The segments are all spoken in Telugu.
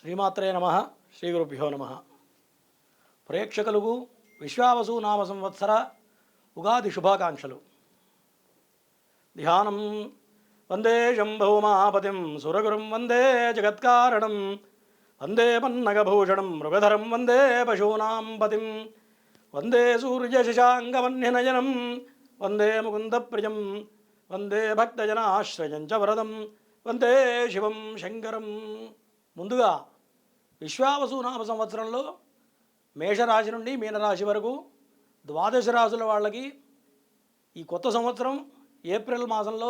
శ్రీమాత్రే నమ. శ్రీ గురుభ్యో నమ. ప్రేక్షకులకు విశ్వావసు నామ సంవత్సర ఉగాది శుభాకాంక్షలు. ధ్యానం వందే శంభౌమాపతిం సురగురుం వందే జగత్కారణం వందే పన్నగభూషణం మృగధరం వందే పశూనాం పతిం వందే సూర్యశశాంగవన్యనయనం వందే ముకుందప్రియం వందే భక్తజనాశ్రయం చ వరదం వందే శివం శంకరం. ముందుగా విశ్వావసు నామ సంవత్సరంలో మేషరాశి నుండి మీనరాశి వరకు ద్వాదశ రాశుల వాళ్ళకి ఈ కొత్త సంవత్సరం ఏప్రిల్ మాసంలో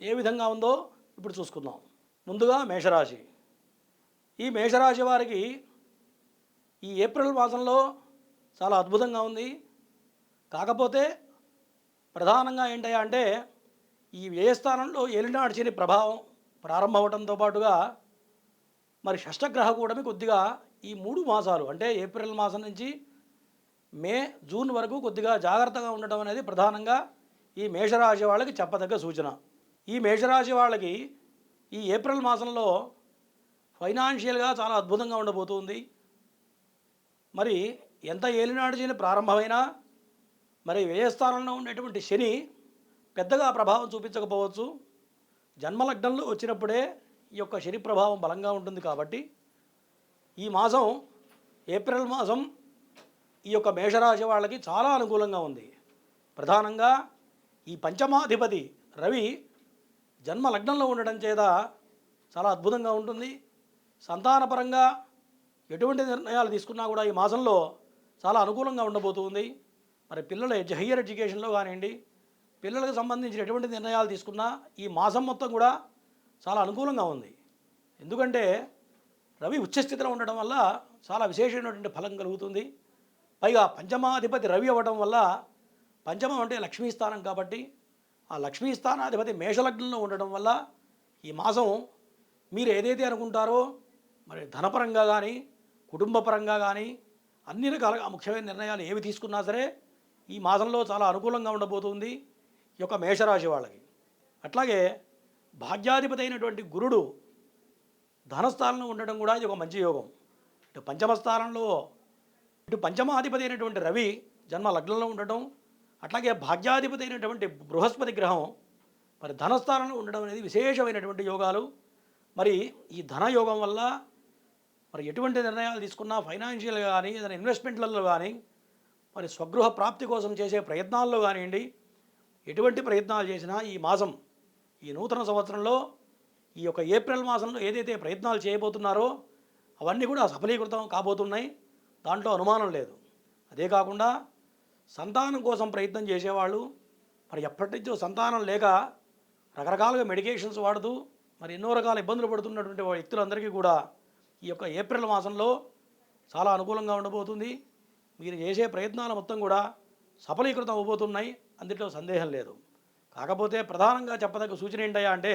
ఏ విధంగా ఉందో ఇప్పుడు చూసుకుందాం. ముందుగా మేషరాశి. ఈ మేషరాశి వారికి ఈ ఏప్రిల్ మాసంలో చాలా అద్భుతంగా ఉంది. కాకపోతే ప్రధానంగా ఏంటయ్యా అంటే ఈ వ్యయస్థానంలో ఏలినాటి శని ప్రభావం ప్రారంభమవడంతో పాటుగా మరి షష్టగ్రహ కూడమి కొద్దిగా ఈ 3 మాసాలు అంటే ఏప్రిల్ మాసం నుంచి మే జూన్ వరకు కొద్దిగా జాగ్రత్తగా ఉండటం అనేది ప్రధానంగా ఈ మేషరాశి వాళ్ళకి చెప్పదగ్గ సూచన. ఈ మేషరాశి వాళ్ళకి ఈ ఏప్రిల్ మాసంలో ఫైనాన్షియల్గా చాలా అద్భుతంగా ఉండబోతుంది. మరి ఎంత ఏలినాడు శని ప్రారంభమైనా మరి వ్యయస్థానంలో ఉండేటువంటి శని పెద్దగా ప్రభావం చూపించకపోవచ్చు. జన్మలగ్నంలో వచ్చినప్పుడే ఈ యొక్క శని ప్రభావం బలంగా ఉంటుంది. కాబట్టి ఈ మాసం ఏప్రిల్ మాసం ఈ యొక్క మేషరాశి వాళ్ళకి చాలా అనుకూలంగా ఉంది. ప్రధానంగా ఈ పంచమాధిపతి రవి జన్మ లగ్నంలో ఉండడం చేత చాలా అద్భుతంగా ఉంటుంది. సంతానపరంగా ఎటువంటి నిర్ణయాలు తీసుకున్నా కూడా ఈ మాసంలో చాలా అనుకూలంగా ఉండబోతుంది. మరి పిల్లల హయ్యర్ ఎడ్యుకేషన్లో కానివ్వండి, పిల్లలకు సంబంధించిన ఎటువంటి నిర్ణయాలు తీసుకున్నా ఈ మాసం మొత్తం కూడా చాలా అనుకూలంగా ఉంది. ఎందుకంటే రవి ఉచ్చస్థితిలో ఉండడం వల్ల చాలా విశేషమైనటువంటి ఫలం కలుగుతుంది. పైగా పంచమాధిపతి రవి అవ్వడం వల్ల, పంచమం అంటే లక్ష్మీ స్థానం కాబట్టి ఆ లక్ష్మీ స్థానాధిపతి మేషలగ్నంలో ఉండడం వల్ల ఈ మాసం మీరు ఏదైతే అనుకుంటారో మరి ధనపరంగా కానీ కుటుంబపరంగా కానీ అన్ని రకాలుగా ముఖ్యమైన నిర్ణయాలు ఏవి తీసుకున్నా సరే ఈ మాసంలో చాలా అనుకూలంగా ఉండబోతుంది ఈ యొక్క మేషరాశి వాళ్ళకి. అట్లాగే భాగ్యాధిపతి అయినటువంటి గురుడు ధనస్థానంలో ఉండడం కూడా ఇది ఒక మంచి యోగం. ఇటు పంచమస్థానంలో ఇటు పంచమాధిపతి అయినటువంటి రవి జన్మ లగ్నంలో ఉండటం, అట్లాగే భాగ్యాధిపతి అయినటువంటి బృహస్పతి గ్రహం మరి ధనస్థానంలో ఉండడం అనేది విశేషమైనటువంటి యోగాలు. మరి ఈ ధనయోగం వల్ల మరి ఎటువంటి నిర్ణయాలు తీసుకున్నా ఫైనాన్షియల్గా కానీ ఏదైనా ఇన్వెస్ట్మెంట్లలో కానీ మరి స్వగృహ ప్రాప్తి కోసం చేసే ప్రయత్నాల్లో కానివ్వండి, ఎటువంటి ప్రయత్నాలు చేసినా ఈ మాసం ఈ నూతన సంవత్సరంలో ఈ యొక్క ఏప్రిల్ మాసంలో ఏదైతే ప్రయత్నాలు చేయబోతున్నారో అవన్నీ కూడా సఫలీకృతం కాబోతున్నాయి. దాంట్లో అనుమానం లేదు. అదే కాకుండా సంతానం కోసం ప్రయత్నం చేసేవాళ్ళు మరి ఎప్పటి నుంచో సంతానం లేక రకరకాలుగా మెడికేషన్స్ వాడుతూ మరి ఎన్నో రకాల ఇబ్బందులు పడుతున్నటువంటి వ్యక్తులందరికీ కూడా ఈ యొక్క ఏప్రిల్ మాసంలో చాలా అనుకూలంగా ఉండబోతుంది. మీరు చేసే ప్రయత్నాలు మొత్తం కూడా సఫలీకృతం అవబోతున్నాయి, అందులో సందేహం లేదు. కాకపోతే ప్రధానంగా చెప్పదగ్గ సూచన ఏంటయ్యా అంటే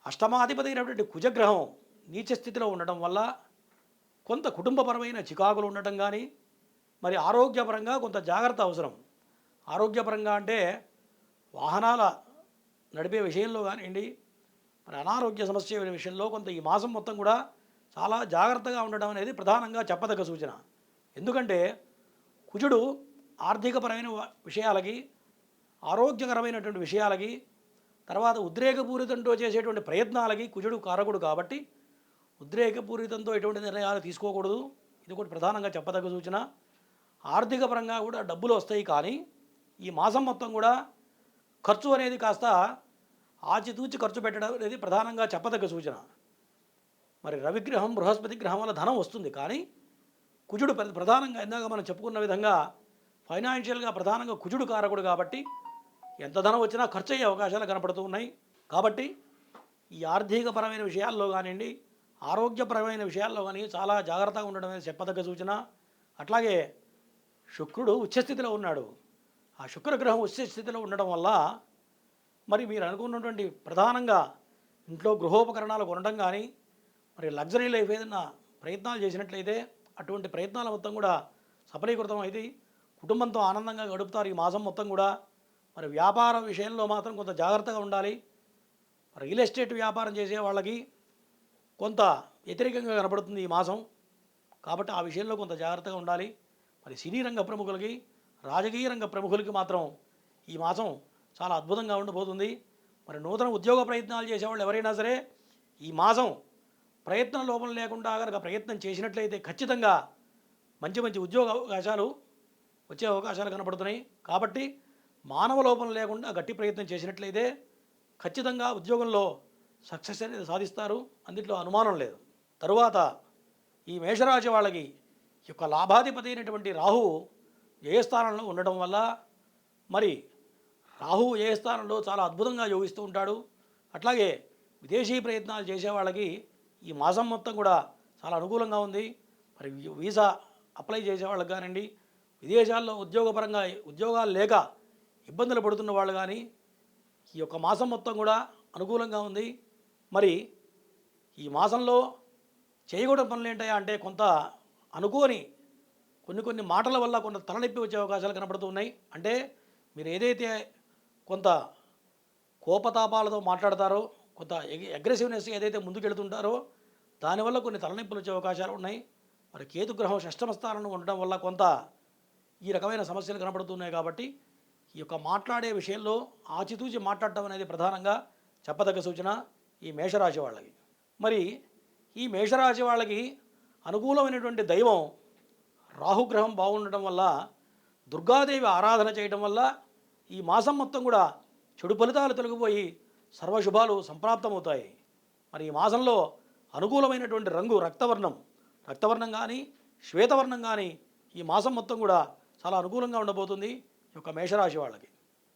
అష్టమాధిపతి అయినటువంటి కుజగ్రహం నీచ స్థితిలో ఉండటం వల్ల కొంత కుటుంబపరమైన చికాకులు ఉండటం కానీ, మరి ఆరోగ్యపరంగా కొంత జాగ్రత్త అవసరం. ఆరోగ్యపరంగా అంటే వాహనాల నడిపే విషయంలో కానివ్వండి, మరి అనారోగ్య సమస్య విషయంలో కొంత ఈ మాసం మొత్తం కూడా చాలా జాగ్రత్తగా ఉండడం అనేది ప్రధానంగా చెప్పదగ్గ సూచన. ఎందుకంటే కుజుడు ఆర్థికపరమైన విషయాలకి, ఆరోగ్యకరమైనటువంటి విషయాలకి, తర్వాత ఉద్రేకపూరితంతో చేసేటువంటి ప్రయత్నాలకి కుజుడు కారకుడు కాబట్టి ఉద్రేకపూరితంతో ఎటువంటి నిర్ణయాలు తీసుకోకూడదు. ఇది ఒకటి ప్రధానంగా చెప్పదగ్గ సూచన. ఆర్థిక పరంగా కూడా డబ్బులు వస్తాయి, కానీ ఈ మాసం మొత్తం కూడా ఖర్చు అనేది కాస్త ఆచితూచి ఖర్చు పెట్టడం అనేది ప్రధానంగా చెప్పదగ్గ సూచన. మరి రవిగ్రహం బృహస్పతి గ్రహం వల్ల ధనం వస్తుంది, కానీ కుజుడు ప్రధానంగా ఇందాక మనం చెప్పుకున్న విధంగా ఫైనాన్షియల్గా ప్రధానంగా కుజుడు కారకుడు కాబట్టి ఎంత ధనం వచ్చినా ఖర్చు అయ్యే అవకాశాలు కనపడుతూ ఉన్నాయి. కాబట్టి ఈ ఆర్థికపరమైన విషయాల్లో కానివ్వండి, ఆరోగ్యపరమైన విషయాల్లో కానీ చాలా జాగ్రత్తగా ఉండడం అనేది చెప్పదగ్గ సూచన. అట్లాగే శుక్రుడు ఉచ్చస్థితిలో ఉన్నాడు. ఆ శుక్రగ్రహం ఉచ్చస్థితిలో ఉండడం వల్ల మరి మీరు అనుకున్నటువంటి ప్రధానంగా ఇంట్లో గృహోపకరణాలు కొనడం కానీ, మరి లగ్జరీ లైఫ్ ఏదైనా ప్రయత్నాలు చేసినట్లయితే అటువంటి ప్రయత్నాల మొత్తం కూడా సఫలీకృతం అయితే కుటుంబంతో ఆనందంగా గడుపుతారు ఈ మాసం మొత్తం కూడా. మరి వ్యాపార విషయంలో మాత్రం కొంత జాగ్రత్తగా ఉండాలి. రియల్ ఎస్టేట్ వ్యాపారం చేసే వాళ్ళకి కొంత వ్యతిరేకంగా కనపడుతుంది ఈ మాసం. కాబట్టి ఆ విషయంలో కొంత జాగ్రత్తగా ఉండాలి. మరి సినీ రంగ ప్రముఖులకి, రాజకీయ రంగ ప్రముఖులకి మాత్రం ఈ మాసం చాలా అద్భుతంగా ఉండబోతుంది. మరి నూతన ఉద్యోగ ప్రయత్నాలు చేసేవాళ్ళు ఎవరైనా సరే ఈ మాసం ప్రయత్నం లోపం లేకుండా కనుక ప్రయత్నం చేసినట్లయితే ఖచ్చితంగా మంచి మంచి ఉద్యోగ అవకాశాలు వచ్చే అవకాశాలు కనపడుతున్నాయి. కాబట్టి మానవ లోపం లేకుండా గట్టి ప్రయత్నం చేసినట్లయితే ఖచ్చితంగా ఉద్యోగంలో సక్సెస్ అనేది సాధిస్తారు. అందులో అనుమానం లేదు. తరువాత ఈ మేషరాశి వాళ్ళకి ఈ యొక్క లాభాధిపతి అయినటువంటి రాహువు ఏ స్థానంలో ఉండడం వల్ల మరి రాహువు ఏ స్థానంలో చాలా అద్భుతంగా యోగిస్తూ ఉంటాడు. అట్లాగే విదేశీ ప్రయత్నాలు చేసే వాళ్ళకి ఈ మాసం మొత్తం కూడా చాలా అనుకూలంగా ఉంది. మరి వీసా అప్లై చేసే వాళ్ళకి కానివ్వండి, విదేశాల్లో ఉద్యోగపరంగా ఉద్యోగాలు లేక ఇబ్బందులు పడుతున్న వాళ్ళు కానీ ఈ యొక్క మాసం మొత్తం కూడా అనుకూలంగా ఉంది. మరి ఈ మాసంలో చేయకూడని పనులు ఏంటయ్యా అంటే కొంత అనుకోని కొన్ని మాటల వల్ల కొంత తలనొప్పి వచ్చే అవకాశాలు కనబడుతున్నాయి. అంటే మీరు ఏదైతే కొంత కోపతాపాలతో మాట్లాడతారో, కొంత అగ్రెసివ్నెస్ ఏదైతే ముందుకెళ్తుంటారో దానివల్ల కొన్ని తలనొప్పులు వచ్చే అవకాశాలు ఉన్నాయి. మరి కేతుగ్రహం షష్టమ స్థానంలో ఉండడం వల్ల కొంత ఈ రకమైన సమస్యలు కనబడుతున్నాయి. కాబట్టి ఈ యొక్క మాట్లాడే విషయంలో ఆచితూచి మాట్లాడటం అనేది ప్రధానంగా చెప్పదగ్గ సూచన ఈ మేషరాశి వాళ్ళకి. మరి ఈ మేషరాశి వాళ్ళకి అనుకూలమైనటువంటి దైవం రాహుగ్రహం బాగుండటం వల్ల దుర్గాదేవి ఆరాధన చేయడం వల్ల ఈ మాసం మొత్తం కూడా చెడు ఫలితాలు తొలగిపోయి సర్వశుభాలు సంప్రాప్తమవుతాయి. మరి ఈ మాసంలో అనుకూలమైనటువంటి రంగు రక్తవర్ణం కానీ శ్వేతవర్ణం కానీ ఈ మాసం మొత్తం కూడా చాలా అనుకూలంగా ఉండబోతుంది ఈ యొక్క మేషరాశి వాళ్ళకి.